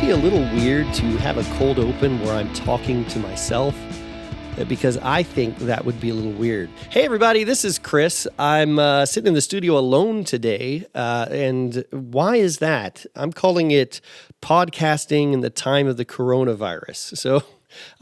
be a little weird to have a cold open where I'm talking to myself, because I think that would be a little weird. Hey, everybody, this is Chris. I'm sitting in the studio alone today, and why is that? I'm calling it podcasting in the time of the coronavirus. So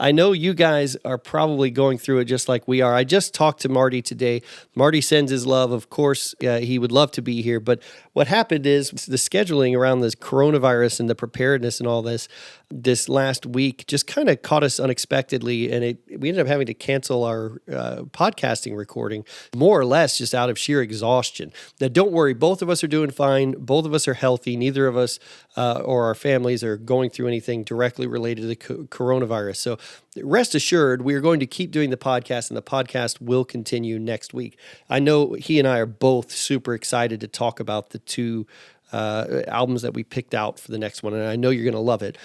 I know you guys are probably going through it just like we are. I just talked to Marty today. Marty sends his love. Of course, he would love to be here. But what happened is the scheduling around this coronavirus and the preparedness and all this last week just kind of caught us unexpectedly. And we ended up having to cancel our podcasting recording, more or less just out of sheer exhaustion. Now, don't worry. Both of us are doing fine. Both of us are healthy. Neither of us or our families are going through anything directly related to the coronavirus. So rest assured, we are going to keep doing the podcast, and the podcast will continue next week. I know he and I are both super excited to talk about the two albums that we picked out for the next one, and I know you're going to love it.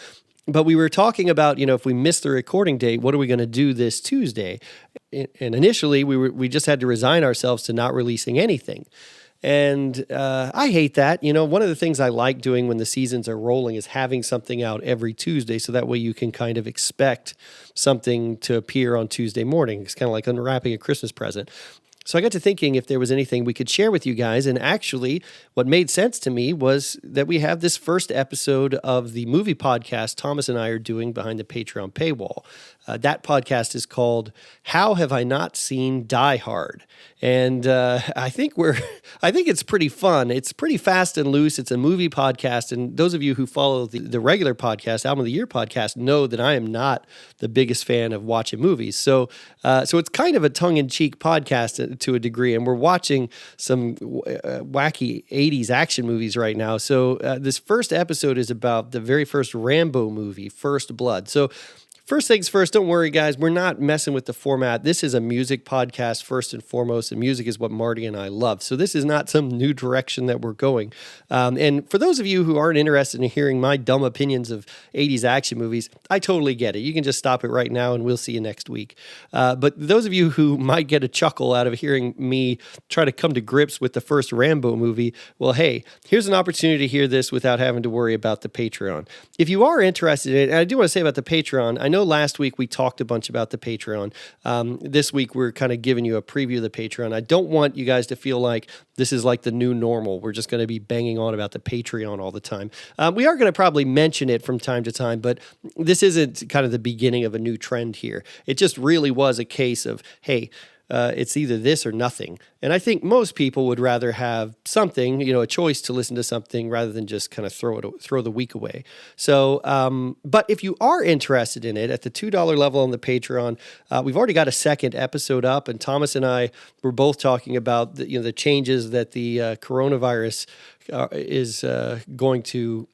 But we were talking about, if we miss the recording date, what are we going to do this Tuesday? And initially, we just had to resign ourselves to not releasing anything. And I hate that. One of the things I like doing when the seasons are rolling is having something out every Tuesday, so that way you can kind of expect something to appear on Tuesday morning. It's kind of like unwrapping a Christmas present. So I got to thinking if there was anything we could share with you guys. And actually, what made sense to me was that we have this first episode of the movie podcast Thomas and I are doing behind the Patreon paywall. That podcast is called How Have I Not Seen Die Hard? And I think it's pretty fun. It's pretty fast and loose. It's a movie podcast. And those of you who follow the regular podcast, Album of the Year podcast, know that I am not the biggest fan of watching movies. So it's kind of a tongue-in-cheek podcast to a degree. And we're watching some wacky 80s action movies right now. So this first episode is about the very first Rambo movie, First Blood. So first things first, don't worry, guys. We're not messing with the format. This is a music podcast first and foremost, and music is what Marty and I love. So this is not some new direction that we're going. And for those of you who aren't interested in hearing my dumb opinions of 80s action movies, I totally get it. You can just stop it right now, and we'll see you next week. But those of you who might get a chuckle out of hearing me try to come to grips with the first Rambo movie, well, hey, here's an opportunity to hear this without having to worry about the Patreon. If you are interested in it, and I do want to say about the Patreon, I know last week we talked a bunch about the Patreon. This week we're kind of giving you a preview of the Patreon. I don't want you guys to feel like this is like the new normal. We're just going to be banging on about the Patreon all the time. We are going to probably mention it from time to time, but this isn't kind of the beginning of a new trend here. It just really was a case of, hey, it's either this or nothing. And I think most people would rather have something, a choice to listen to something rather than just kind of throw the week away. So, but if you are interested in it at the $2 level on the Patreon, we've already got a second episode up, and Thomas and I were both talking about the changes that the coronavirus is going to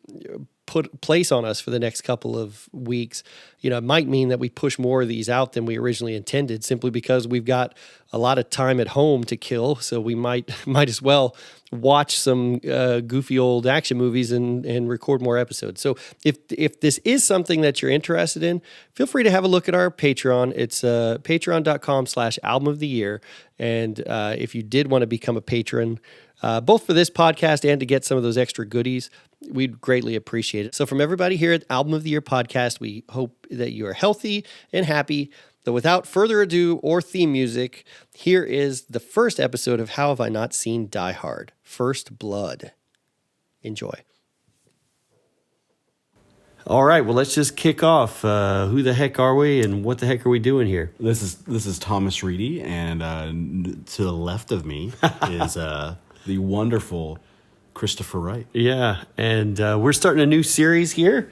put place on us for the next couple of weeks. It might mean that we push more of these out than we originally intended, simply because we've got a lot of time at home to kill. So we might as well watch some goofy old action movies and record more episodes. So if this is something that you're interested in, feel free to have a look at our Patreon. It's patreon.com/album of the year. And if you did want to become a patron, both for this podcast and to get some of those extra goodies, we'd greatly appreciate it. So from everybody here at Album of the Year podcast, we hope that you are healthy and happy. So without further ado or theme music, here is the first episode of How Have I Not Seen Die Hard? First Blood. Enjoy. All right, well, let's just kick off. Who the heck are we, and what the heck are we doing here? This is Thomas Reedy, and to the left of me is the wonderful Christopher Wright. Yeah, and we're starting a new series here,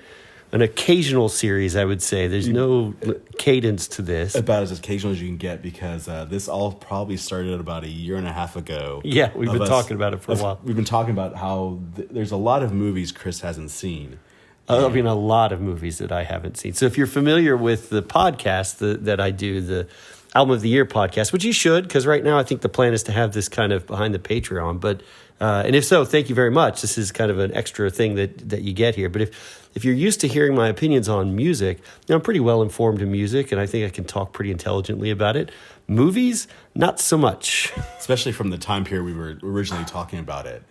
an occasional series, I would say. There's no cadence to this. About as occasional as you can get, because this all probably started about a year and a half ago. Yeah, we've been talking about it for a while. We've been talking about how there's a lot of movies Chris hasn't seen. I mean, a lot of movies that I haven't seen. So if you're familiar with the podcast that I do, the Album of the Year podcast, which you should, because right now I think the plan is to have this kind of behind the Patreon. But and if so, thank you very much. This is kind of an extra thing that you get here. But if you're used to hearing my opinions on music, I'm pretty well informed in music, and I think I can talk pretty intelligently about it. Movies, not so much. Especially from the time period we were originally talking about it.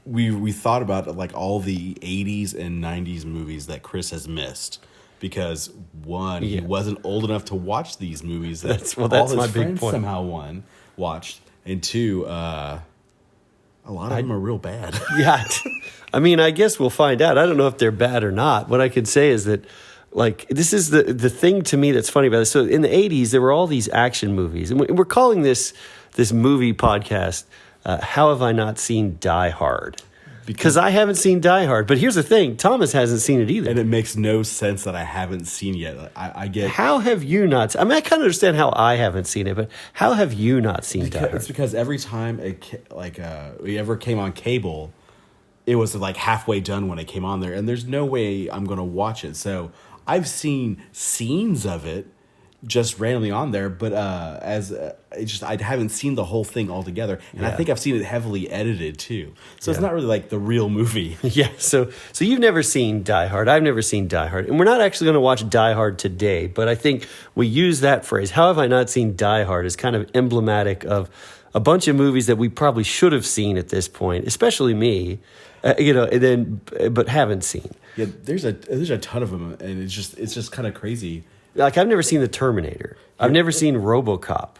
we thought about like all the 80s and 90s movies that Chris has missed because one, he wasn't old enough to watch these movies that all his my friends big point. somehow watched, and two, a lot of them are real bad. Yeah. I mean, I guess we'll find out. I don't know if they're bad or not. What I could say is that, like, this is the thing to me that's funny about this. So in the 80s, there were all these action movies. And we're calling this movie podcast, How Have I Not Seen Die Hard? Because I haven't seen Die Hard. But here's the thing. Thomas hasn't seen it either. And it makes no sense that I haven't seen yet. I get... How have you not... I mean, I kind of understand how I haven't seen it, but how have you not seen Die Hard? It's because every time we ever came on cable, it was like halfway done when it came on there. And there's no way I'm going to watch it. So I've seen scenes of it just randomly on there, but I haven't seen the whole thing altogether, and I think I've seen it heavily edited too. So it's not really like the real movie. Yeah. So you've never seen Die Hard. I've never seen Die Hard, and we're not actually going to watch Die Hard today. But I think we use that phrase. How have I not seen Die Hard? Is kind of emblematic of a bunch of movies that we probably should have seen at this point, especially me. But haven't seen. Yeah, there's a ton of them, and it's just kind of crazy. Like, I've never seen The Terminator. I've never seen RoboCop.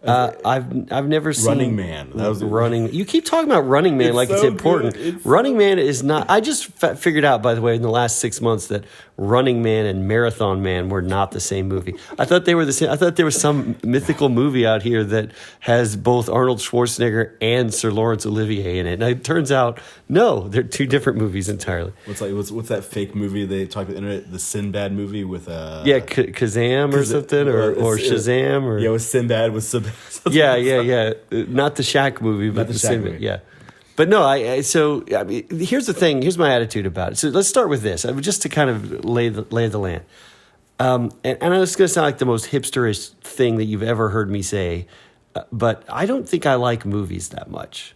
I've never seen Running Man. That was Running. You keep talking about Running Man like it's so important. good. Running Man is not. I just figured out, by the way, in the last 6 months that Running Man and Marathon Man were not the same movie. I thought they were the same. I thought there was some mythical movie out here that has both Arnold Schwarzenegger and Sir Laurence Olivier in it. And it turns out, no, they're two different movies entirely. What's that fake movie they talked about the internet? The Sinbad movie with Kazam or something, or Shazam, or with Sinbad with Sinbad. Yeah. Not the Shaq movie, but the Sinbad. Movie. Yeah. But no, I mean, here's the thing. Here's my attitude about it. So let's start with this, just to kind of lay the land. And I know it's going to sound like the most hipsterish thing that you've ever heard me say, but I don't think I like movies that much.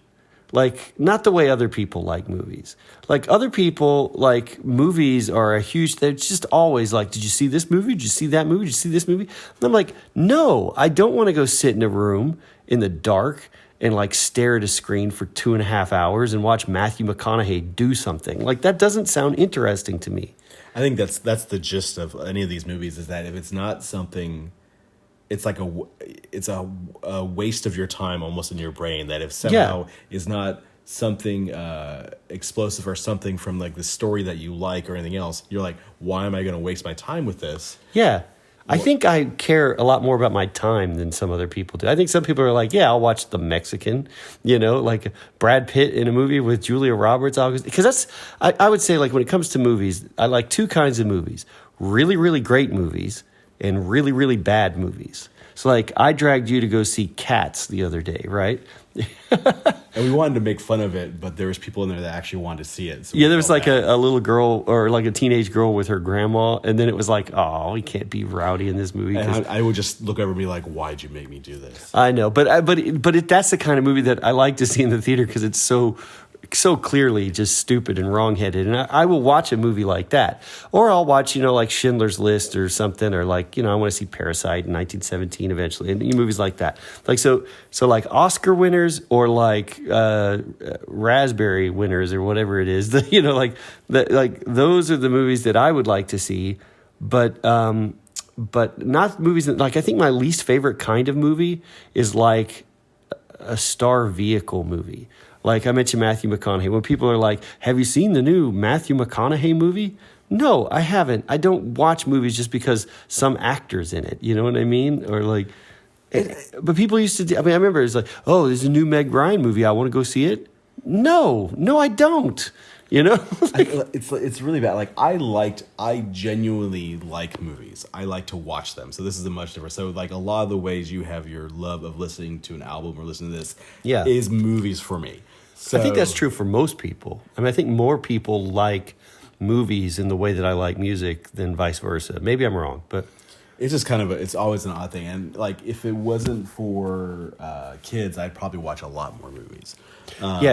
Like, not the way other people like movies. Like, other people, like, movies are they're just always like, did you see this movie? Did you see that movie? Did you see this movie? And I'm like, no, I don't want to go sit in a room in the dark and, like, stare at a screen for 2.5 hours and watch Matthew McConaughey do something. Like, that doesn't sound interesting to me. I think that's the gist of any of these movies, is that if it's not something... It's like a waste of your time almost in your brain, that if somehow is not something explosive or something from like the story that you like or anything else, you're like, why am I going to waste my time with this? Yeah. I think I care a lot more about my time than some other people do. I think some people are like, yeah, I'll watch The Mexican, like Brad Pitt in a movie with Julia Roberts. Because I would say, like, when it comes to movies, I like two kinds of movies: really, really great movies and really, really bad movies. So, like, I dragged you to go see Cats the other day, right? And we wanted to make fun of it, but there was people in there that actually wanted to see it. So there was like a little girl, or like a teenage girl with her grandma, and then it was like, oh, we can't be rowdy in this movie. And I would just look over and be like, why'd you make me do this? I know, but that's the kind of movie that I like to see in the theater because it's so clearly just stupid and wrongheaded. And I will watch a movie like that. Or I'll watch, like Schindler's List or something, or like, I want to see Parasite in 1917 eventually, and movies like that. Like, so like Oscar winners or like Raspberry winners or whatever it is, like those are the movies that I would like to see, but not movies that, like, I think my least favorite kind of movie is like a star vehicle movie. Like I mentioned Matthew McConaughey. When people are like, have you seen the new Matthew McConaughey movie? No, I haven't. I don't watch movies just because some actor's in it. You know what I mean? Or like, but people used to, I remember it's like, oh, there's a new Meg Ryan movie. I want to go see it. No, I don't. It's really bad. Like, I genuinely like movies. I like to watch them. So this is a much different. So like a lot of the ways you have your love of listening to an album or listening to this is movies for me. So, I think that's true for most people. I think more people like movies in the way that I like music than vice versa. Maybe I'm wrong, but it's just kind of it's always an odd thing. And like, if it wasn't for kids, I'd probably watch a lot more movies.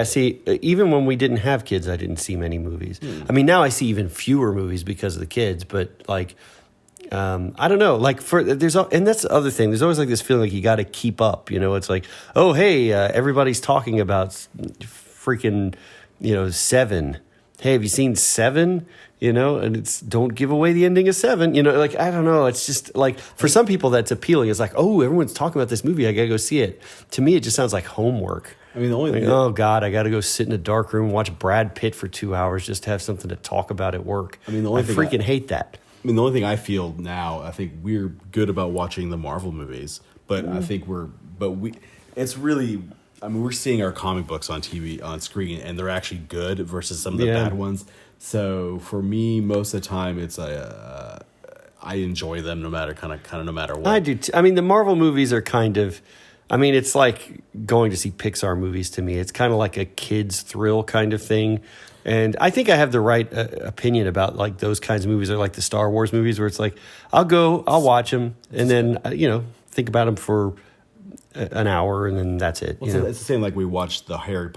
See, even when we didn't have kids, I didn't see many movies. Now I see even fewer movies because of the kids, but like, I don't know. Like, and that's the other thing. There's always like this feeling like you got to keep up. It's like, oh, hey, everybody's talking about freaking, Seven. Hey, have you seen Seven? And it's don't give away the ending of Seven. Like, I don't know. It's just like, for some people that's appealing. It's like, oh, everyone's talking about this movie. I got to go see it. To me, it just sounds like homework. I mean, the only thing, oh God, I got to go sit in a dark room and watch Brad Pitt for 2 hours just to have something to talk about at work. I mean, I freaking hate that. I mean, the only thing I feel now, I think we're good about watching the Marvel movies, but I think it's really, I mean, we're seeing our comic books on TV, on screen, and they're actually good versus some of the bad ones. So for me, most of the time, it's I enjoy them no matter no matter what. I do. I mean, the Marvel movies are kind of, I mean, it's like going to see Pixar movies to me. It's kind of like a kid's thrill kind of thing. And I think I have the right opinion about like those kinds of movies, or like the Star Wars movies, where it's like, I'll watch them and then, think about them for an hour and then that's it. Well, it's the same like we watched the Harry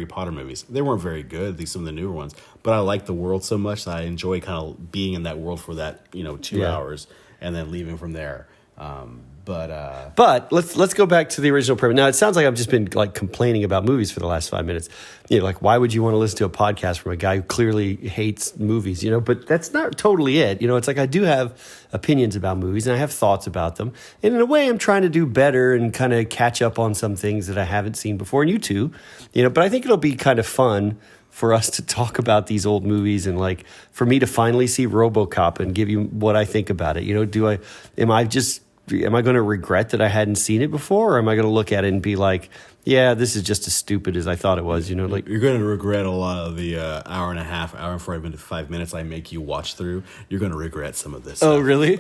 Potter movies. They weren't very good, at least some of the newer ones, but I like the world so much that I enjoy kind of being in that world for that 2 hours and then leaving from there. But let's go back to the original premise. Now, it sounds like I've just been like complaining about movies for the last 5 minutes. Like, why would you want to listen to a podcast from a guy who clearly hates movies? But that's not totally it. It's like I do have opinions about movies and I have thoughts about them. And in a way, I'm trying to do better and kind of catch up on some things that I haven't seen before. And you too, But I think it'll be kind of fun for us to talk about these old movies and like for me to finally see RoboCop and give you what I think about it. Am I going to regret that I hadn't seen it before, or am I going to look at it and be like, yeah, this is just as stupid as I thought it was? Like you're going to regret a lot of the hour and 5 minutes I make you watch through. You're going to regret some of this. Oh, stuff. Really?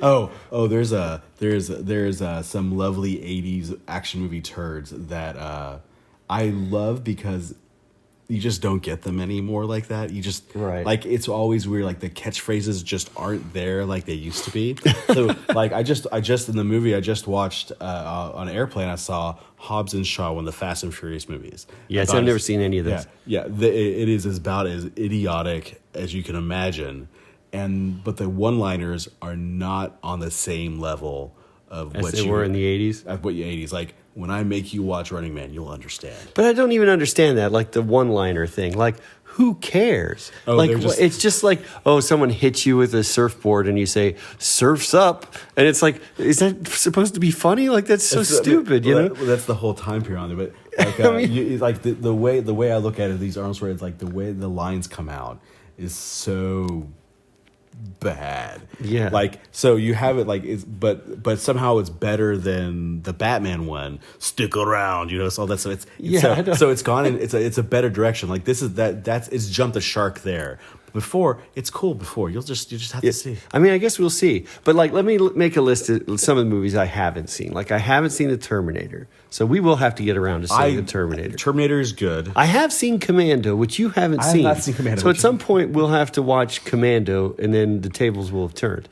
There's some lovely 80s action movie turds that I love because you just don't get them anymore like that. You just like, it's always weird. Like the catchphrases just aren't there like they used to be. So like I just in the movie I just watched on an airplane, I saw Hobbs and Shaw, one of the Fast and Furious movies. Yes, I've never seen any of this. It is about as idiotic as you can imagine, but the one-liners are not on the same level of as what they were in the 80s. Of what the 80s like. When I make you watch Running Man, you'll understand. But I don't even understand that, like the one-liner thing. Like, who cares? It's just like, someone hits you with a surfboard and you say, "Surf's up," and it's like, is that supposed to be funny? Like, that's so stupid, That's the whole time period on there. But like, the way I look at it, these Arnold Schwarzenegger, like the way the lines come out is so bad. Yeah. Like, so you have it like it's but somehow it's better than the Batman one. Stick around, so that's so it's gone and it's a better direction. Like this is it's jumped the shark there. Before, it's cool. Before, you just have to see. I mean, I guess we'll see. But like, let me make a list of some of the movies I haven't seen. Like, I haven't seen The Terminator, so we will have to get around to seeing The Terminator. Terminator is good. I have seen Commando, which you haven't seen. I have not seen Commando. So at some point, we'll have to watch Commando, and then the tables will have turned.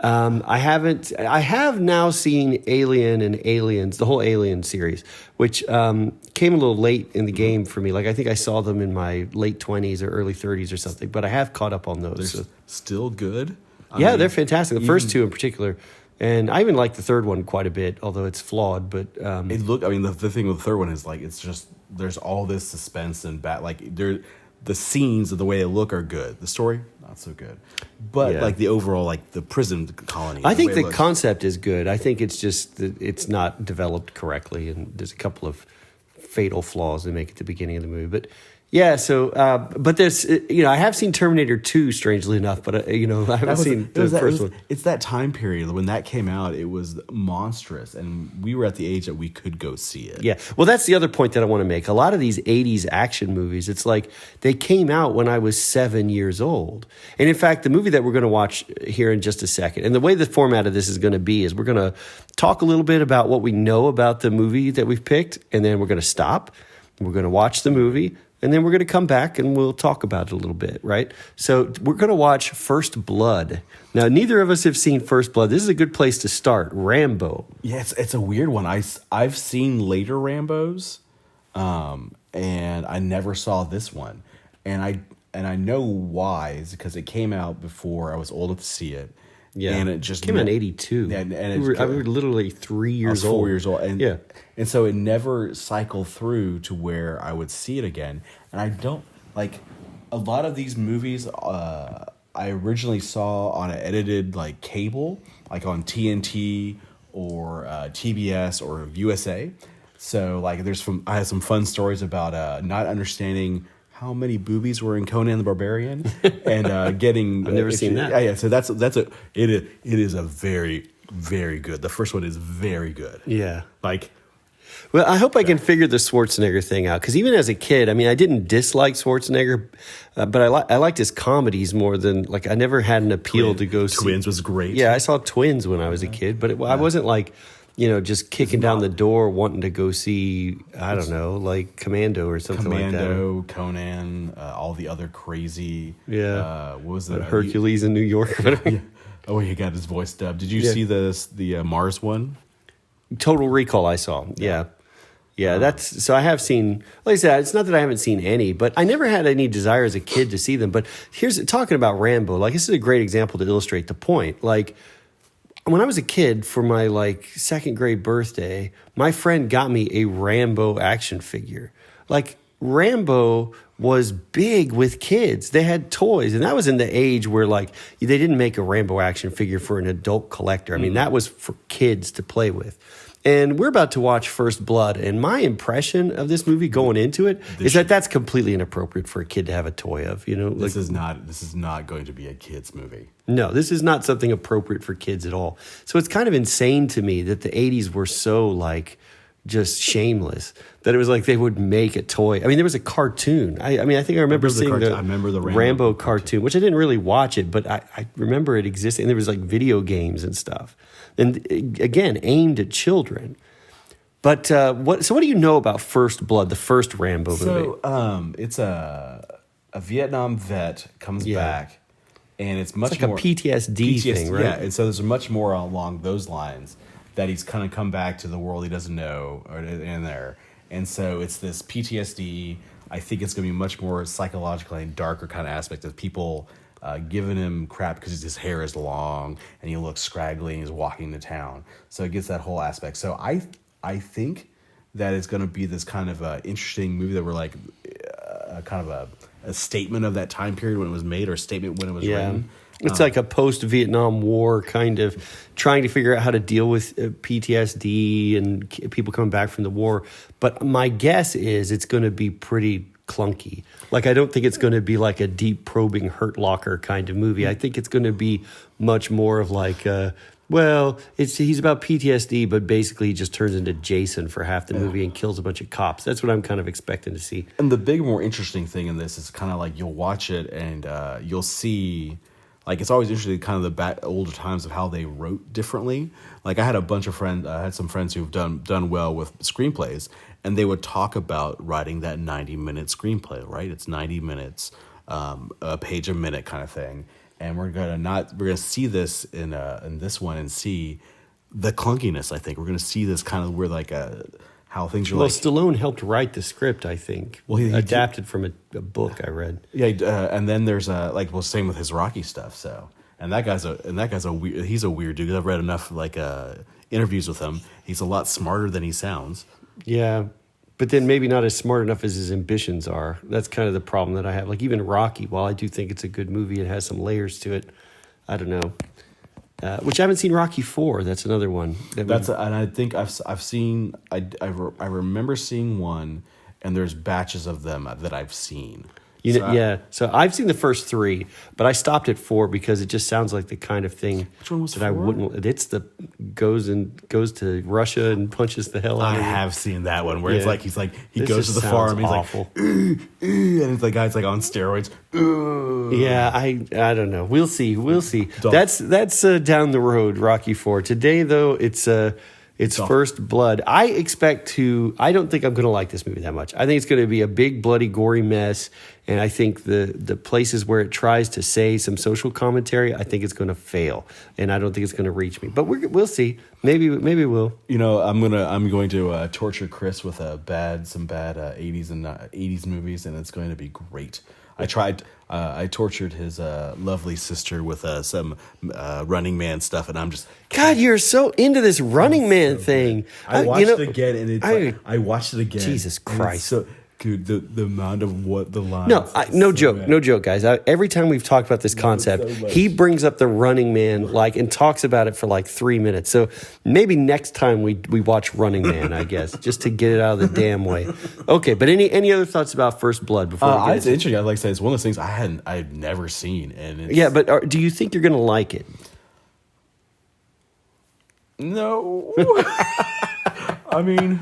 I have now seen Alien and Aliens, the whole Alien series, which came a little late in the game for me. Like, I think I saw them in my late 20s or early 30s or something, but I have caught up on those. They're still good? I mean, they're fantastic. The first two in particular. And I even like the third one quite a bit, although it's flawed. But the thing with the third one is like, it's just, there's all this suspense and the scenes of the way they look are good. The story, not so good. But like the overall, like the prison colony. I think the concept is good. I think it's just that it's not developed correctly, and there's a couple of fatal flaws they make at the beginning of the movie. But yeah, so but there's I have seen Terminator 2, strangely enough, but I haven't seen the first one. It's that time period when that came out. It was monstrous, and we were at the age that we could go see it. Yeah, well, that's the other point that I want to make. A lot of these 80s action movies, it's like they came out when I was 7 years old. And in fact, the movie that we're going to watch here in just a second, and the way the format of this is going to be is we're going to talk a little bit about what we know about the movie that we've picked, and then we're going to stop. We're going to watch the movie. And then we're going to come back and we'll talk about it a little bit, right? So we're going to watch First Blood. Now, neither of us have seen First Blood. This is a good place to start. Rambo. Yeah, it's a weird one. I've seen later Rambos, and I never saw this one. And I know why. Is because it came out before I was old enough to see it. Yeah, and it just came out in 82. I was literally 3 years old. 4 years old, and so it never cycled through to where I would see it again. And I don't like a lot of these movies I originally saw on an edited like cable, like on TNT or TBS or USA. So like I had some fun stories about not understanding how many boobies were in Conan the Barbarian and getting I've never seen that. Yeah, so it is a very, very good. The first one is very good. Yeah. Like, Well, I hope I can figure the Schwarzenegger thing out, because even as a kid, I mean, I didn't dislike Schwarzenegger, but I liked his comedies more than, like, I never had an appeal to go see. Twins was great. Yeah, I saw Twins when I was a kid, but I wasn't like, just kicking down the door wanting to go see, I don't know, like Commando or something like that. Commando, Conan, all the other crazy. Yeah. What was it? Hercules in New York. Yeah. Oh, he got his voice dubbed. Did you see the Mars one? Total Recall I saw. Yeah. Yeah, so I have seen, like I said, it's not that I haven't seen any, but I never had any desire as a kid to see them. But talking about Rambo, like, this is a great example to illustrate the point. Like, when I was a kid, for my like second grade birthday, my friend got me a Rambo action figure. Like, Rambo was big with kids. They had toys, and that was in the age where, like, they didn't make a Rambo action figure for an adult collector. I mean, that was for kids to play with. And we're about to watch First Blood, and my impression of this movie going into it is that that's completely inappropriate for a kid to have a toy of. This is not going to be a kids movie. No, this is not something appropriate for kids at all. So it's kind of insane to me that the 80s were so, like, just shameless that it was like they would make a toy. I mean, there was a cartoon. I think I remember seeing the Rambo cartoon, which I didn't really watch it, but I remember it existing. And there was like video games and stuff, and again aimed at children. But what do you know about First Blood, the first Rambo movie? So it's a Vietnam vet comes back, and it's much like more a PTSD thing, right? Yeah, and so there's much more along those lines. That he's kind of come back to the world he doesn't know, and so it's this PTSD. I think it's going to be much more psychological and darker kind of aspect of people giving him crap because his hair is long and he looks scraggly and he's walking to town. So it gets that whole aspect. So I think that it's going to be this kind of interesting movie that we're like kind of a statement of that time period when it was made, or a statement when it was written. It's like a post-Vietnam War kind of trying to figure out how to deal with PTSD and people coming back from the war. But my guess is it's going to be pretty clunky. Like, I don't think it's going to be like a deep probing Hurt Locker kind of movie. I think it's going to be much more of like, he's about PTSD, but basically he just turns into Jason for half the movie and kills a bunch of cops. That's what I'm kind of expecting to see. And the big, more interesting thing in this is kind of like you'll watch it and you'll see... Like, it's always interesting, kind of the older times of how they wrote differently. Like, I had a bunch of friends, I had some friends who've done well with screenplays, and they would talk about writing that 90-minute screenplay, right? It's 90 minutes, a page a minute kind of thing. And we're gonna see this in this one and see the clunkiness. I think we're gonna see this kind of where like how things are. Well, Stallone helped write the script, I think. Well, he adapted from a book I read. Yeah, and then there's same with his Rocky stuff. So, and that guy's a weird. He's a weird dude. I've read enough interviews with him. He's a lot smarter than he sounds. Yeah, but then maybe not as smart enough as his ambitions are. That's kind of the problem that I have. Like, even Rocky, while I do think it's a good movie, it has some layers to it. I don't know. Which I haven't seen Rocky IV. That's another one. And I think I've seen. I remember seeing one, and there's batches of them that I've seen. So I've seen the first three, but I stopped at 4 because it just sounds like the kind of thing Which one was that 4? I wouldn't. It's the goes to Russia and punches the hell out of I you. have seen that one where it's like he This goes to the just farm. sounds He's awful. like, and it's like guy's like on steroids. Yeah, I don't know. We'll see. That's down the road. Rocky IV. Today though, it's First Blood. I don't think I'm going to like this movie that much. I think it's going to be a big, bloody, gory mess. And I think the places where it tries to say some social commentary, I think it's going to fail. And I don't think it's going to reach me. But we'll see. Maybe we'll. I'm going to torture Chris with some bad 80s and 80s movies, and it's going to be great. I tortured his lovely sister with some Running Man stuff, and I'm just... God, you're so into this Running Man thing. I watched it again, and I watched it again. Jesus Christ. Dude, the amount of what the lines. No joke, guys. Every time we've talked about this concept, he brings up the Running Man and talks about it for like 3 minutes. So maybe next time we watch Running Man, I guess, just to get it out of the damn way. Okay, but any other thoughts about First Blood before we get it's interesting. Like I say, it's one of those things I've never seen, and but do you think you're gonna like it? No. I mean,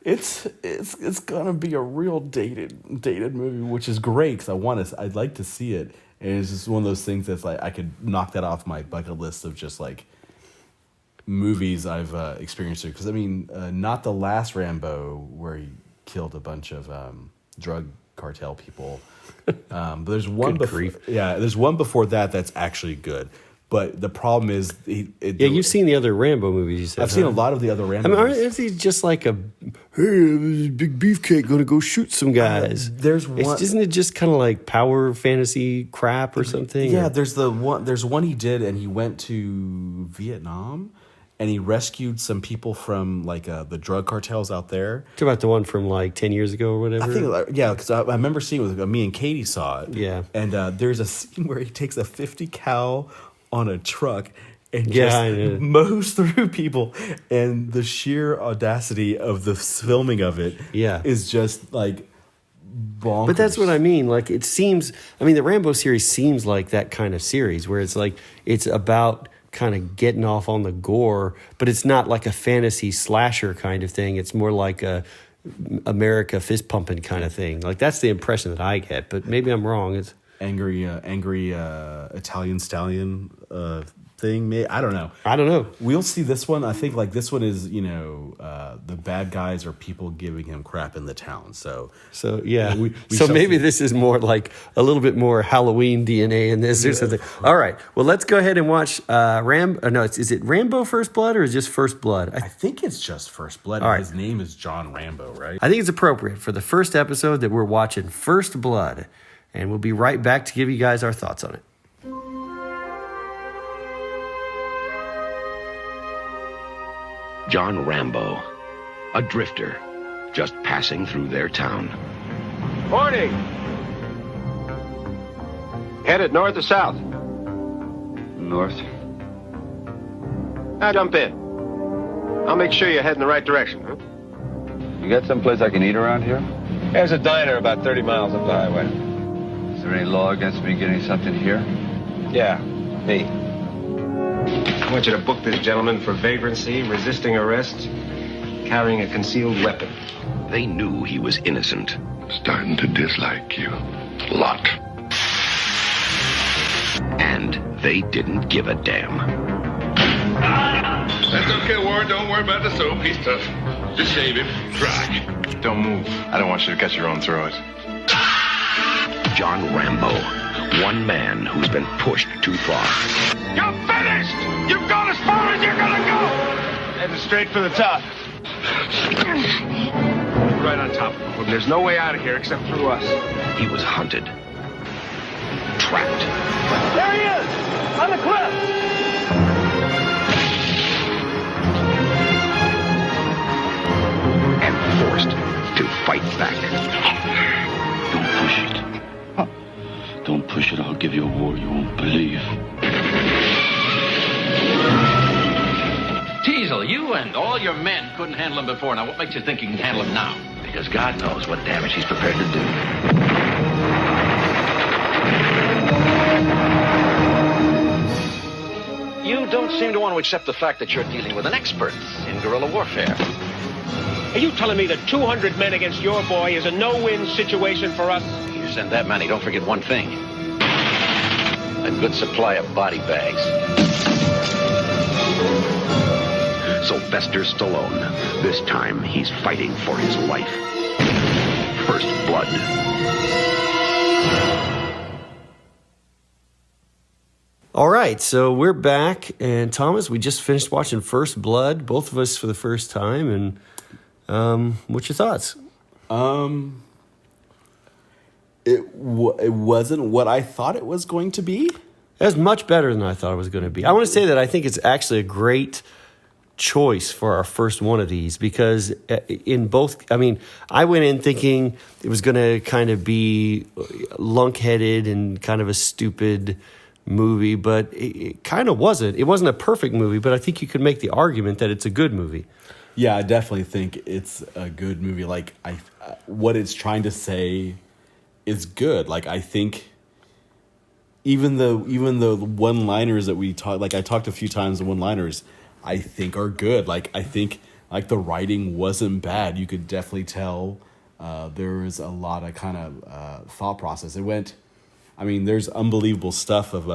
it's gonna be a real dated movie, which is great because I'd like to see it, and it's just one of those things that's like I could knock that off my bucket list of just like movies I've experienced. Because I mean, not the last Rambo where he killed a bunch of drug cartel people. But there's one there's one before that that's actually good. But the problem is, you've seen the other Rambo movies. You said I've seen a lot of the other Rambo. I mean, movies. aren't these just like hey, big beefcake gonna go shoot some guys? Isn't it just kind of like power fantasy crap or something? Yeah, there's one he did, and he went to Vietnam, and he rescued some people from like the drug cartels out there. Talk about the one from like 10 years ago or whatever. I think because I remember seeing it with me and Katie saw it. Yeah, and there's a scene where he takes a 50 cal on a truck and just mows through people, and the sheer audacity of the filming of it is just like bonkers. But that's what I mean. Like it seems, the Rambo series seems like that kind of series where it's like it's about kind of getting off on the gore, but it's not like a fantasy slasher kind of thing. It's more like a America fist pumping kind of thing. Like that's the impression that I get, but maybe I'm wrong. It's angry Italian stallion thing. I don't know. We'll see this one. I think like this one is the bad guys are people giving him crap in the town. So yeah. So maybe this is more like a little bit more Halloween DNA in this or something. All right. Well, let's go ahead and watch Rambo. No, is it Rambo First Blood or is it just First Blood? I think it's just First Blood. All right. His name is John Rambo, right? I think it's appropriate for the first episode that we're watching First Blood. And we'll be right back to give you guys our thoughts on it. John Rambo, a drifter, just passing through their town. Morning! Headed north or south? North. Now jump in. I'll make sure you're heading the right direction, huh? You got someplace I can eat around here? There's a diner about 30 miles up the highway. Is there any law against me getting something here? Yeah, me. I want you to book this gentleman for vagrancy, resisting arrest, carrying a concealed weapon. They knew he was innocent. Starting to dislike you. A lot. And they didn't give a damn. That's okay, Warren. Don't worry about the soap. He's tough. Just shave him. Try. Don't move. I don't want you to cut your own throat. John Rambo, one man who's been pushed too far. You're finished! You've gone as far as you're gonna go! Headed straight for the top. Right on top of him. There's no way out of here except through us. He was hunted. Trapped. There he is! On the cliff! And forced to fight back. Don't push it. Don't push it. I'll give you a war you won't believe. Teasel, you and all your men couldn't handle him before. Now, what makes you think you can handle him now? Because God knows what damage he's prepared to do. You don't seem to want to accept the fact that you're dealing with an expert in guerrilla warfare. Are you telling me that 200 men against your boy is a no-win situation for us? You send that many, don't forget one thing. A good supply of body bags. Sylvester Stallone. This time, he's fighting for his life. First Blood. All right, so we're back, and Thomas, we just finished watching First Blood, both of us for the first time, and what's your thoughts? It wasn't what I thought it was going to be. It was much better than I thought it was going to be. I want to say that I think it's actually a great choice for our first one of these, because in both, I mean, I went in thinking it was going to kind of be lunkheaded and kind of a stupid movie, but it kind of wasn't. It wasn't a perfect movie, but I think you could make the argument that it's a good movie. Yeah, I definitely think it's a good movie. Like, what it's trying to say is good. Like, I think even the one-liners that we talk, like I talked a few times, the one-liners I think are good. Like, I think like the writing wasn't bad. You could definitely tell there was a lot of kind of thought process. It went. I mean, there's unbelievable stuff of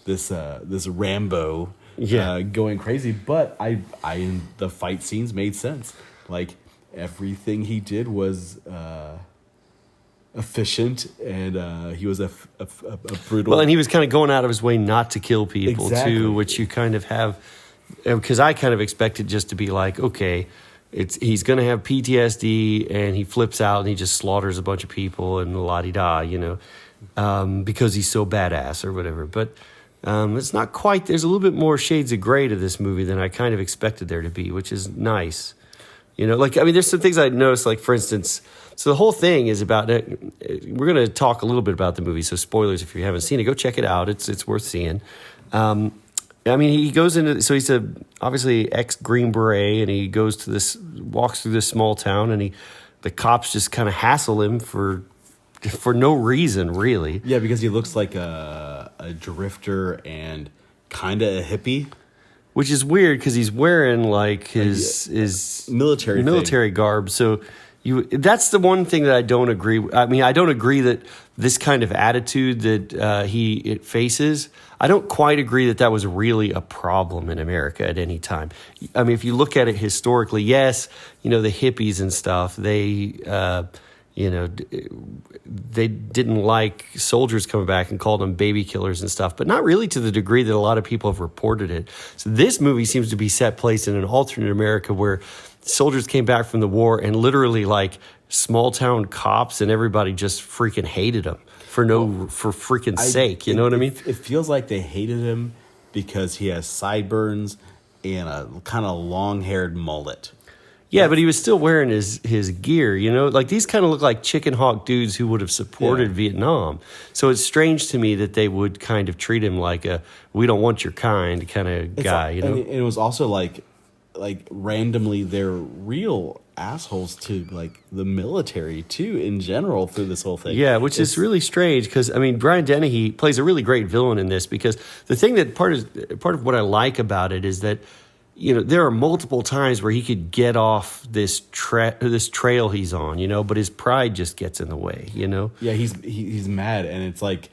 this Rambo going crazy, but the fight scenes made sense. Like, everything he did was efficient, and he was a brutal. Well, and he was kind of going out of his way not to kill people too, which you kind of have, because I kind of expected just to be like, okay, he's going to have PTSD and he flips out and he just slaughters a bunch of people and la-di-da, you know, because he's so badass or whatever. But it's not quite. There's a little bit more shades of gray to this movie than I kind of expected there to be, which is nice. You know, like, I mean, there's some things I noticed, like, for instance, so the whole thing is about, we're going to talk a little bit about the movie, so spoilers if you haven't seen it, go check it out. It's worth seeing. I mean, he goes into, so he's obviously ex-Green Beret, and he walks through this small town, and the cops just kind of hassle him for no reason, really. Yeah, because he looks like a drifter and kind of a hippie. Which is weird because he's wearing like his military garb. So that's the one thing that I don't agree with. I mean, I don't agree that this kind of attitude that it faces, I don't quite agree that was really a problem in America at any time. I mean, if you look at it historically, yes, you know, the hippies and stuff, they didn't like soldiers coming back and called them baby killers and stuff, but not really to the degree that a lot of people have reported it. So this movie seems to be set place in an alternate America where soldiers came back from the war and literally like small town cops and everybody just freaking hated them for freaking sake. You know what I mean? It feels like they hated him because he has sideburns and a kind of long-haired mullet. Yeah, but he was still wearing his gear, you know? Like, these kind of look like chicken hawk dudes who would have supported Vietnam. So it's strange to me that they would kind of treat him like a we don't want your kind of guy, you know? And it was also like randomly they're real assholes to like the military too in general through this whole thing. Yeah, which is really strange because, I mean, Brian Dennehy plays a really great villain in this because the thing that part of what I like about it is that, you know, there are multiple times where he could get off this trail he's on, you know, but his pride just gets in the way, you know? Yeah, he's mad, and it's like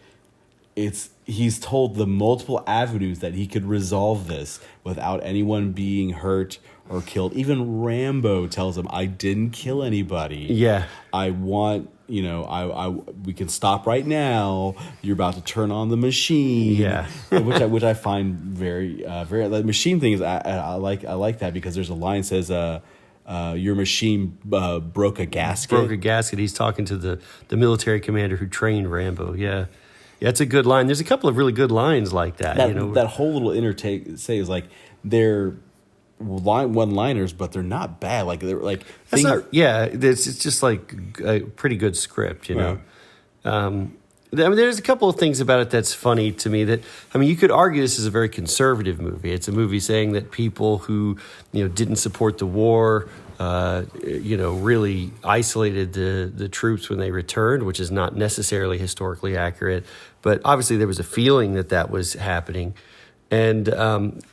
he's told the multiple avenues that he could resolve this without anyone being hurt or killed. Even Rambo tells him, I didn't kill anybody. Yeah. I want, you know, we can stop right now. You're about to turn on the machine. Yeah. which I find very the machine thing is I like that because there's a line that says your machine broke a gasket. Broke a gasket. He's talking to the military commander who trained Rambo. Yeah. Yeah, it's a good line. There's a couple of really good lines like that. You know, that whole little is like they're one-liners, but they're not bad. Like they're like it's just like a pretty good script, you know. I mean, there's a couple of things about it that's funny to me. That, I mean, you could argue this is a very conservative movie. It's a movie saying that people who, you know, didn't support the war, you know, really isolated the troops when they returned, which is not necessarily historically accurate. But obviously there was a feeling that was happening. And,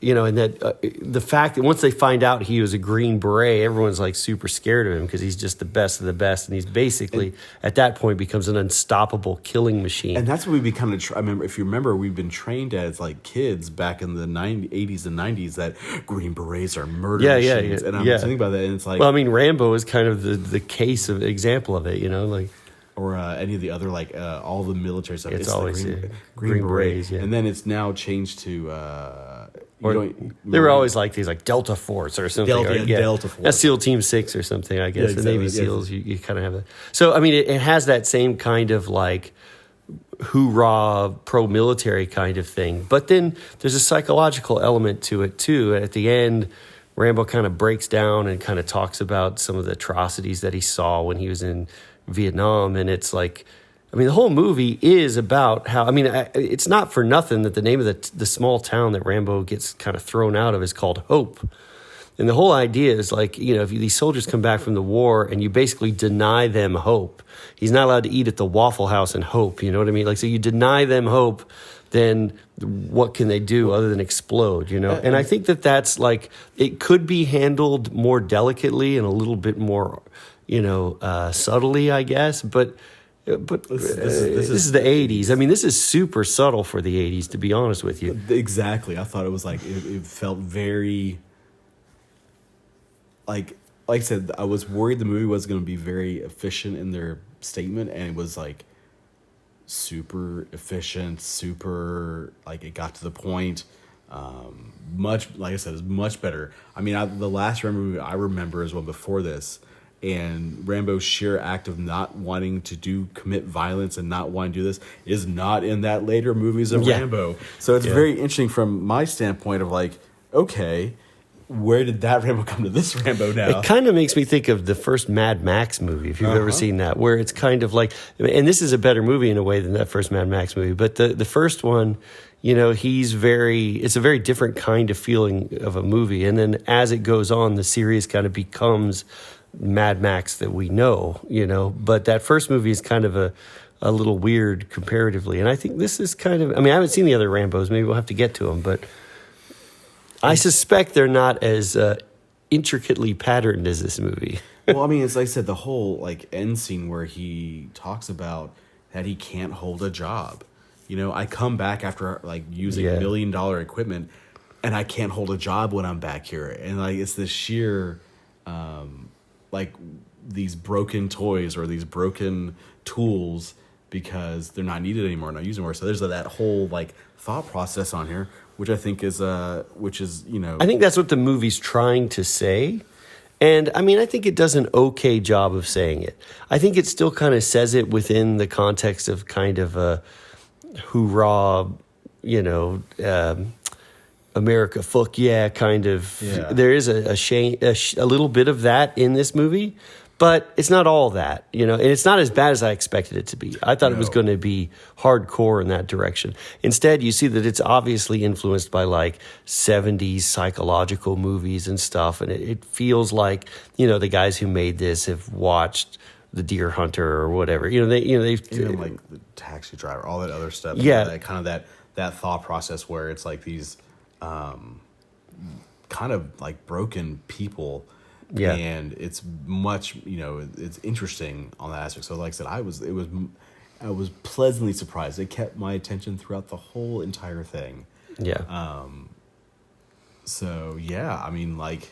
you know, and that the fact that once they find out he was a Green Beret, everyone's like super scared of him because he's just the best of the best. And he's basically, at that point, becomes an unstoppable killing machine. And that's what we become, I remember, if you remember, we've been trained as like kids back in the 80s and 90s that Green Berets are murder machines. And I'm thinking about that, and it's like... Well, I mean, Rambo is kind of the case of example of it, you know, like... Or any of the other, like, all the military stuff. It's always Green Berets, yeah. And then it's now changed to... they were always like these, like, Delta Force or something. Delta Force. That's SEAL Team 6 or something, I guess. Yeah, exactly. The Navy SEALs, you kind of have that. So, I mean, it has that same kind of, like, hoorah, pro-military kind of thing. But then there's a psychological element to it too. At the end, Rambo kind of breaks down and kind of talks about some of the atrocities that he saw when he was in Vietnam. And it's like, I mean, the whole movie is about how, I mean, it's not for nothing that the name of the small town that Rambo gets kind of thrown out of is called Hope. And the whole idea is like, you know, if these soldiers come back from the war and you basically deny them hope, he's not allowed to eat at the Waffle House in Hope, you know what I mean? Like, so you deny them hope, then what can they do other than explode, you know? And I think that's like, it could be handled more delicately and a little bit more, you know, subtly, I guess. But this is the 80s. I mean, this is super subtle for the 80s, to be honest with you. Exactly. I thought it was like, it felt very... Like I said, I was worried the movie was going to be very efficient in their statement, and it was like super efficient, super like it got to the point. Much, like I said, is much better. I mean, the last Rambo movie I remember is one before this, and Rambo's sheer act of not wanting to commit violence and not wanting to do this is not in that later movies of Rambo. So it's very interesting from my standpoint of like, okay, where did that Rambo come to this Rambo now? It kind of makes me think of the first Mad Max movie, if you've ever seen that, where it's kind of like, and this is a better movie in a way than that first Mad Max movie, but the first one, you know, it's a very different kind of feeling of a movie. And then as it goes on, the series kind of becomes Mad Max that we know, you know, but that first movie is kind of a little weird comparatively. And I think this is kind of, I mean, I haven't seen the other Rambos, maybe we'll have to get to them, but I suspect they're not as intricately patterned as this movie. Well, I mean, as I said, the whole like end scene where he talks about that he can't hold a job. You know, I come back after like using $1 million equipment, and I can't hold a job when I'm back here. And like it's this sheer, like these broken toys or these broken tools because they're not needed anymore, not used anymore. So there's that whole like thought process on here, which I think is, you know, I think that's what the movie's trying to say. And I mean, I think it does an okay job of saying it. I think it still kind of says it within the context of kind of a hoorah, you know, America, fuck yeah, kind of. Yeah. There is a little bit of that in this movie, but it's not all that, you know, and it's not as bad as I expected it to be. I thought it was going to be hardcore in that direction. Instead, you see that it's obviously influenced by like 70s psychological movies and stuff, and it feels like, you know, the guys who made this have watched The Deer Hunter or whatever. You know, they've even like The Taxi Driver, all that other stuff. Yeah, that kind of that thought process where it's like these kind of like broken people. Yeah, and it's much, you know, it's interesting on that aspect. So, like I said, I was pleasantly surprised. It kept my attention throughout the whole entire thing. Yeah. So yeah, I mean, like,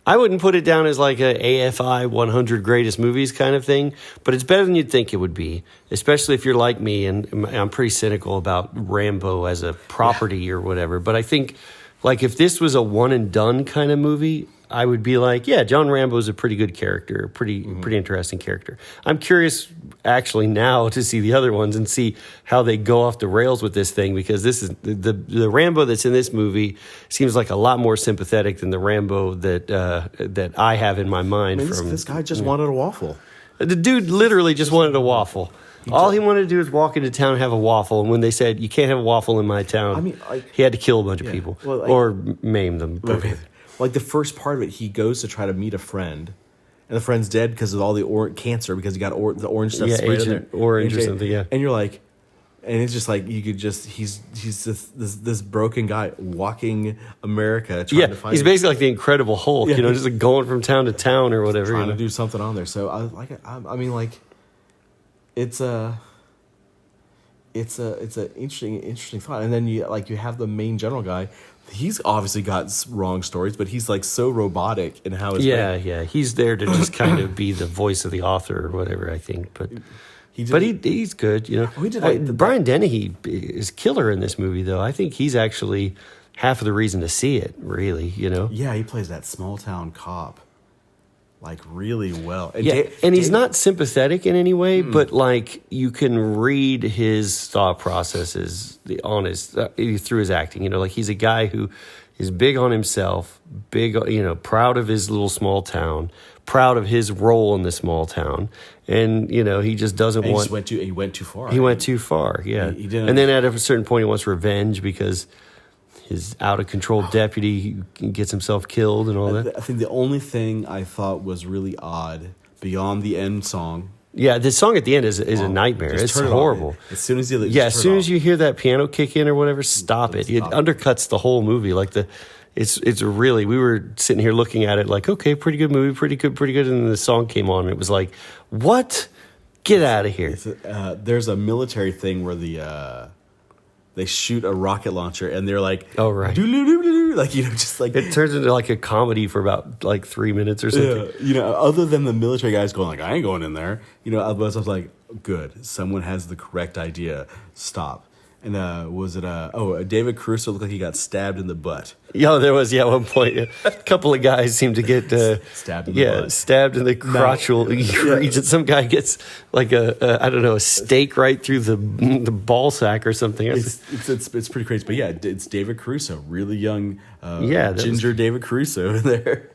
I wouldn't put it down as like a AFI 100 greatest movies kind of thing, but it's better than you'd think it would be, especially if you're like me and I'm pretty cynical about Rambo as a property or whatever. But I think, like, if this was a one and done kind of movie, I would be like, yeah, John Rambo's a pretty good character, pretty interesting character. I'm curious actually now to see the other ones and see how they go off the rails with this thing, because this is the Rambo that's in this movie seems like a lot more sympathetic than the Rambo that I have in my mind. I mean, this guy just wanted a waffle. The dude literally just wanted a waffle. All he wanted to do is walk into town and have a waffle. And when they said, you can't have a waffle in my town, I mean, he had to kill a bunch of people or maim them. Like the first part of it, he goes to try to meet a friend, and the friend's dead because of all the cancer, because he got the orange stuff sprayed in there. Orange or something, yeah. And you're like, and it's just like, you could just, he's just this broken guy walking America trying to find. He's basically like the Incredible Hulk, you know, just like going from town to town or whatever. Trying to do something on there. So I mean, like, it's a interesting thought. And then you have the main general guy. He's obviously got wrong stories, but he's like so robotic in how it's he's there to just kind of be the voice of the author or whatever, I think. But he's good, you know. Brian Dennehy is killer in this movie, though. I think he's actually half of the reason to see it, really, you know. Yeah, he plays that small town cop like really well. And Yeah, and he's not sympathetic in any way, but like you can read his thought processes on his through his acting. You know, like he's a guy who is big on himself, big, proud of his little small town, proud of his role in the small town, and he just doesn't want. He went too far. He went too far. Yeah, he didn't. And then at a certain point, he wants revenge because his out of control deputy gets himself killed and all that. I think the only thing I thought was really odd beyond the end song. Yeah, the song at the end is a nightmare. It's horrible. As soon as as soon as you hear that piano kick in or whatever, stop it. It undercuts the whole movie. Like it's really. We were sitting here looking at it like, okay, pretty good movie, pretty good, and then the song came on and it was like, what? Get out of here. There's a military thing where they shoot a rocket launcher and they're like, oh right, like just like it turns into like a comedy for about like 3 minutes or something. Yeah, other than the military guys going like, I ain't going in there. I was like, good, someone has the correct idea. Stop. And was it David Caruso looked like he got stabbed in the butt. Yeah, there was at one point a couple of guys seemed to get stabbed in the butt. Stabbed in the crotchal region. Some guy gets like a stake right through the ball sack or something. It's pretty crazy, but yeah, it's David Caruso, really young, ginger David Caruso in there.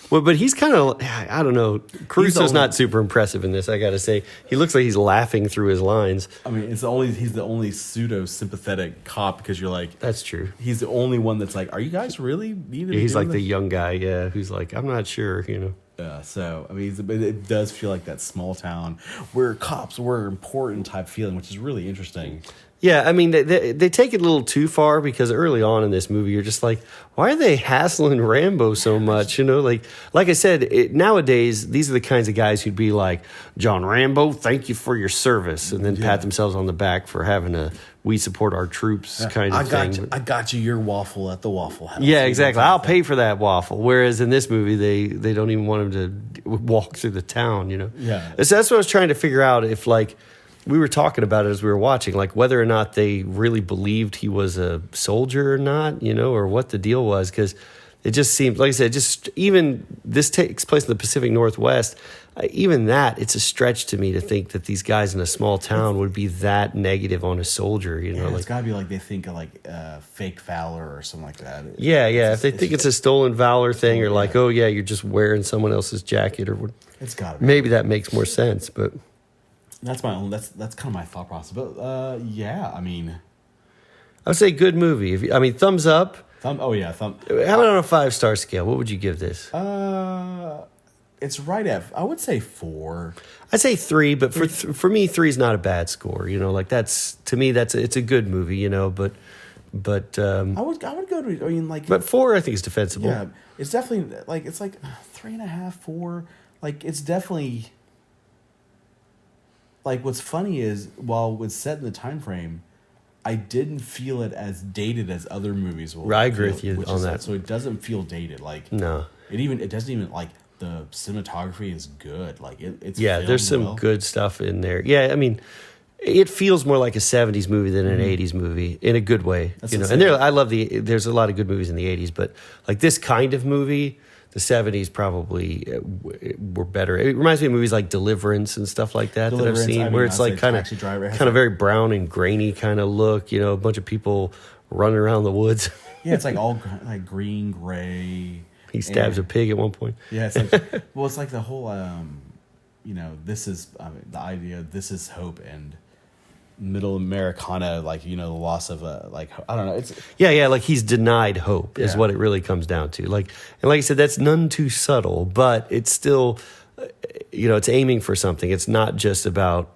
Well, but he's kind of, I don't know. Caruso's not super impressive in this, I got to say. He looks like he's laughing through his lines. I mean, he's the only pseudo-sympathetic cop because you're like... That's true. He's the only one that's like, are you guys really needing to He's like this? the young guy, who's like, I'm not sure, Yeah, so, I mean, it does feel like that small town where cops were important type feeling, which is really interesting. Yeah, I mean, they take it a little too far because early on in this movie, you're just like, why are they hassling Rambo so much? Like I said, nowadays, these are the kinds of guys who'd be like, John Rambo, thank you for your service, and then pat themselves on the back for having a we support our troops kind of thing. I got you your waffle at the Waffle House. Yeah, exactly. I'll pay for that waffle. Whereas in this movie, they don't even want him to walk through the town, Yeah. So that's what I was trying to figure out if, like, we were talking about it as we were watching, like whether or not they really believed he was a soldier or not, or what the deal was. Because it just seemed, like I said, even this takes place in the Pacific Northwest. Even that, it's a stretch to me to think that these guys in a small town would be that negative on a soldier. It's got to be like they think of like fake valor or something like that. If they think it's a stolen valor thing, or like, oh yeah, you're just wearing someone else's jacket, or what. It's got to be. Maybe that makes more sense, but. That's that's kind of my thought process. But yeah, I mean, I would say good movie. Thumbs up. Thumb. Oh yeah, thumb. How about on a 5-star scale? What would you give this? It's right at, I would say 4. I'd say 3, but for me, 3 is not a bad score. Like that's, to me, it's a good movie. But I would go to, I mean, like, but 4 I think is defensible. Yeah, it's definitely like 3.5, 4. Like it's definitely. Like what's funny is while it's set in the time frame, I didn't feel it as dated as other movies will. I agree with you on that. So it doesn't feel dated. Like no, it doesn't even like the cinematography is good. Like it's there's some good stuff in there. Yeah, I mean, it feels more like a 70s movie than an 80s movie in a good way. And there's a lot of good movies in the 80s, but like this kind of movie. The 70s probably were better. It reminds me of movies like Deliverance and stuff like that I've seen, where it's like kind of very brown and grainy kind of look. A bunch of people running around the woods. Yeah, it's like all like green, gray. He stabs a pig at one point. Yeah, it's like it's like the whole this is the idea. This is hope and middle Americana, like the loss of like I don't know. It's like he's denied hope is what it really comes down to. Like I said, that's none too subtle, but it's still it's aiming for something. It's not just about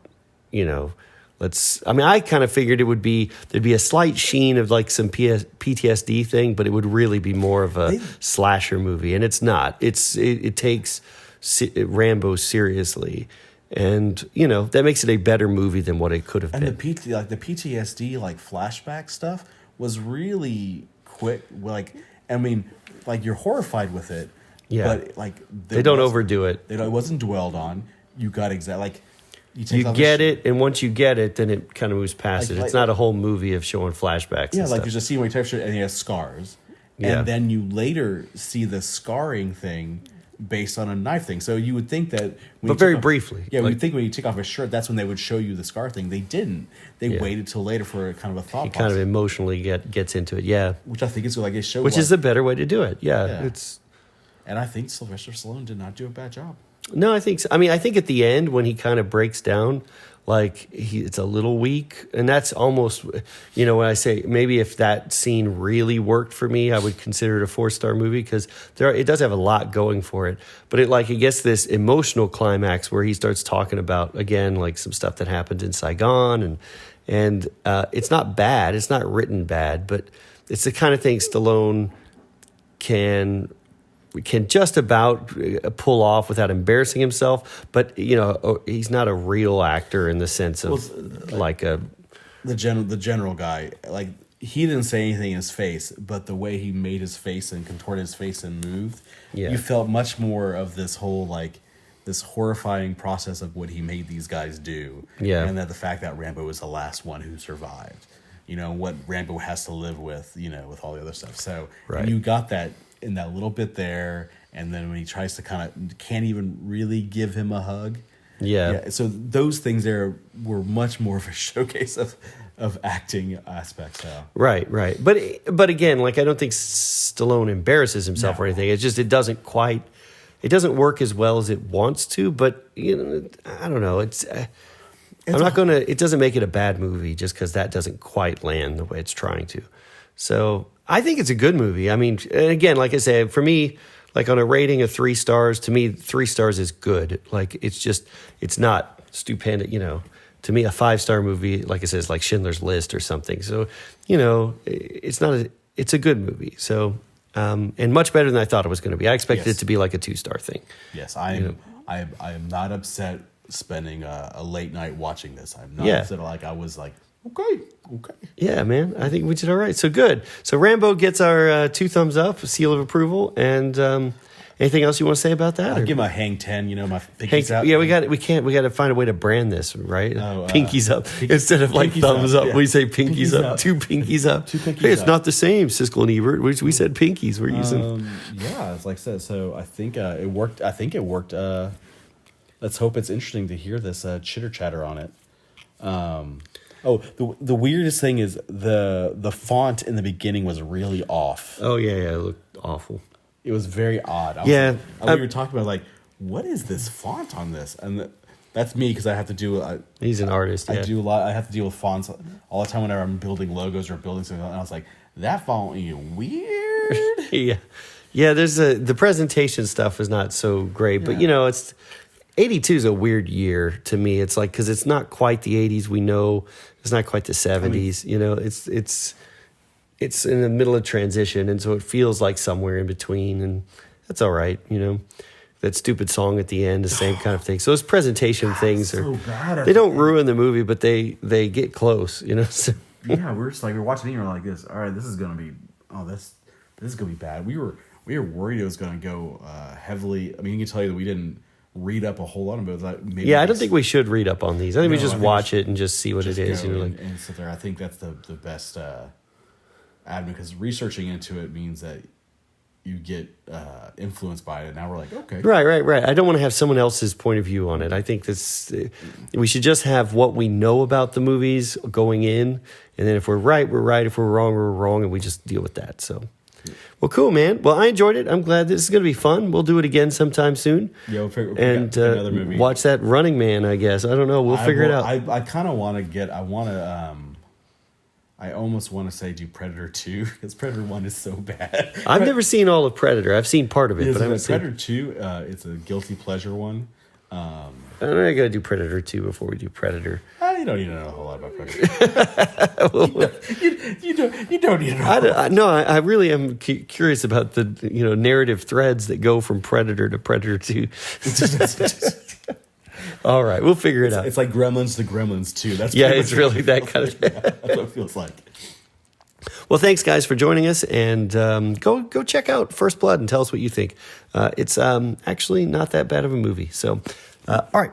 I kind of figured there'd be a slight sheen of like some PTSD thing, but it would really be more of a slasher movie, and it's not. It takes Rambo seriously. And that makes it a better movie than what it could have been. And the PTSD like flashback stuff was really quick. Like you're horrified with it. Yeah, but like they don't overdo it. It wasn't dwelled on. You got you get it, and once you get it, then it kind of moves past it. It's not a whole movie of showing flashbacks. Yeah, like there's a scene where he texts her and he has scars, and then you later see the scarring thing. based on a knife thing. So you would think that, but very briefly. Yeah, we think when you take off his shirt, that's when they would show you the scar thing. They didn't. They waited till later for a kind of a thought. He kind of emotionally gets into it. Yeah, which I think is like it shows. Which is a better way to do it. Yeah, it's. And I think Sylvester Stallone did not do a bad job. No, I think so. I mean, I think at the end when he kind of breaks down, like it's a little weak, and that's almost, when I say maybe if that scene really worked for me, I would consider it a 4-star movie because it does have a lot going for it. But it gets this emotional climax where he starts talking about again like some stuff that happened in Saigon, and it's not bad, it's not written bad, but it's the kind of thing Stallone can just about pull off without embarrassing himself, but he's not a real actor in the sense of the general guy. Like he didn't say anything in his face, but the way he made his face and contorted his face and moved, you felt much more of this whole this horrifying process of what he made these guys do. Yeah, and that the fact that Rambo was the last one who survived. What Rambo has to live with. With all the other stuff. So and you got that. In that little bit there, and then when he tries to can't even really give him a hug. Yeah. So those things there were much more of a showcase of acting aspects. So. Right. But again, I don't think Stallone embarrasses himself or anything. It's just it doesn't work as well as it wants to. But I don't know. It doesn't make it a bad movie just because that doesn't quite land the way it's trying to. So I think it's a good movie. I mean, again, like I say, for me, on a rating of 3 stars, to me, 3 stars is good. It's not stupendous. To me, a 5-star movie, like I said, is like Schindler's List or something. So, it's a good movie. So, and much better than I thought it was going to be. I expected it to be like a 2-star thing. Yes, I am not upset spending a late night watching this. I'm not upset. I was like, okay. Yeah, man. I think we did all right. So good. So Rambo gets our 2 thumbs up, seal of approval. And anything else you want to say about that? I'll give him a hang 10. My pinkies out. Yeah, we got to find a way to brand this, right? Pinkies up instead of thumbs up. Yeah. We say pinkies up. 2 pinkies up. 2 pinkies. Hey, it's not the same. Siskel and Ebert. We said pinkies. We're using. Yeah, it's like I said. So I think it worked. Let's hope it's interesting to hear this chitter chatter on it. The weirdest thing is the font in the beginning was really off. Oh yeah, it looked awful. It was very odd. We were talking about what is this font on this? And that's me because I have to do. He's an artist. I do a lot. I have to deal with fonts all the time whenever I'm building logos or building something. And I was like, that font is weird. Yeah. There's the presentation stuff is not so great, but it's. 82 is a weird year to me. It's because it's not quite the 80s we know. It's not quite the 70s. It's in the middle of transition, and so it feels like somewhere in between, and that's all right. That stupid song at the end, the same kind of thing. So those presentation things they don't ruin the movie, but they get close. So. Yeah, we're just we're watching it and we're like this. All right, this is gonna be this is gonna be bad. We were worried it was gonna go heavily. I mean, you can tell you that we didn't read up a whole lot about it. I don't think we should read up on these. I think we just watch it and just see what it is. And sit there. I think that's the best avenue because researching into it means that you get influenced by it. Now we're like, okay. Right. I don't want to have someone else's point of view on it. I think we should just have what we know about the movies going in. And then if we're right, we're right. If we're wrong, and we just deal with that. So. Well, cool, man. Well, I enjoyed it. I'm glad this is going to be fun. We'll do it again sometime soon. Yeah, we'll figure another movie. Watch that Running Man, I guess. I don't know. We'll figure it out. I kind of want to I almost want to say do Predator 2 because Predator 1 is so bad. I've never seen all of Predator. I've seen part of it, but I haven't seen Predator 2. It's a guilty pleasure one. I got to do Predator 2 before we do Predator. You don't need to know a whole lot about Predator. you don't need to know. No, I really am curious about the narrative threads that go from Predator to Predator 2. All right, we'll figure it out. It's like Gremlins to Gremlins 2. It's really that kind of thing. That's what it feels like. Well, thanks, guys, for joining us. And go check out First Blood and tell us what you think. It's actually not that bad of a movie. So, all right.